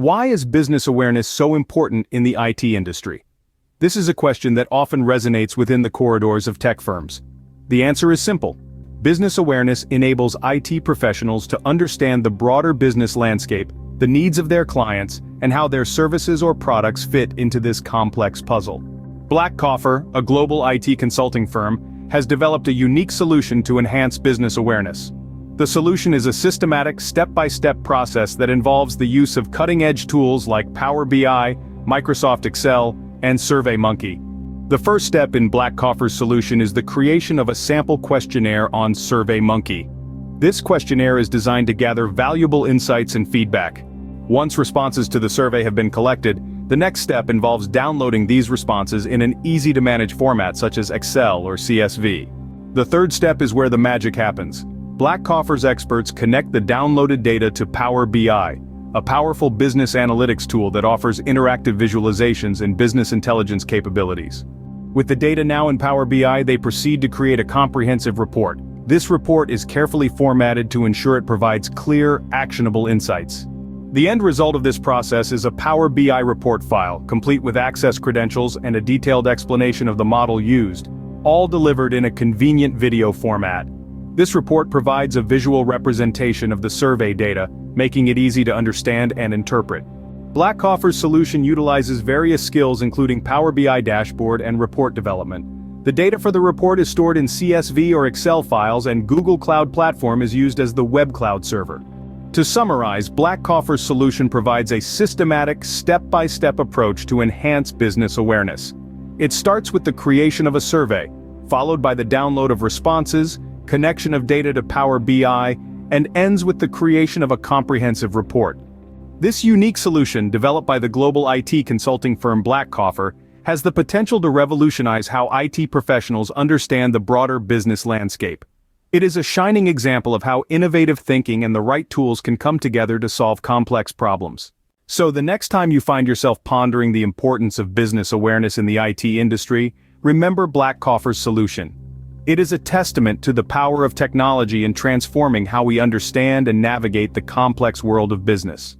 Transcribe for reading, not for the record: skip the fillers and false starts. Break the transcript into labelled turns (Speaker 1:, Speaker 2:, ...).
Speaker 1: Why is business awareness so important in the IT industry? This is a question that often resonates within the corridors of tech firms. The answer is simple. Business awareness enables IT professionals to understand the broader business landscape, the needs of their clients, and how their services or products fit into this complex puzzle. Blackcoffer, a global IT consulting firm, has developed a unique solution to enhance business awareness. The solution is a systematic, step-by-step process that involves the use of cutting-edge tools like Power BI, Microsoft Excel, and SurveyMonkey. The first step in Blackcoffer's solution is the creation of a sample questionnaire on SurveyMonkey. This questionnaire is designed to gather valuable insights and feedback. Once responses to the survey have been collected, the next step involves downloading these responses in an easy-to-manage format such as Excel or CSV. The third step is where the magic happens. Blackcoffer's experts connect the downloaded data to Power BI, a powerful business analytics tool that offers interactive visualizations and business intelligence capabilities. With the data now in Power BI, they proceed to create a comprehensive report. This report is carefully formatted to ensure it provides clear, actionable insights. The end result of this process is a Power BI report file, complete with access credentials and a detailed explanation of the model used, all delivered in a convenient video format. This report provides a visual representation of the survey data, making it easy to understand and interpret. Blackcoffer's solution utilizes various skills including Power BI dashboard and report development. The data for the report is stored in CSV or Excel files, and Google Cloud Platform is used as the web cloud server. To summarize, Blackcoffer's solution provides a systematic, step-by-step approach to enhance business awareness. It starts with the creation of a survey, followed by the download of responses, connection of data to Power BI, and ends with the creation of a comprehensive report. This unique solution, developed by the global IT consulting firm Blackcoffer, has the potential to revolutionize how IT professionals understand the broader business landscape. It is a shining example of how innovative thinking and the right tools can come together to solve complex problems. So the next time you find yourself pondering the importance of business awareness in the IT industry, remember Blackcoffer's solution. It is a testament to the power of technology in transforming how we understand and navigate the complex world of business.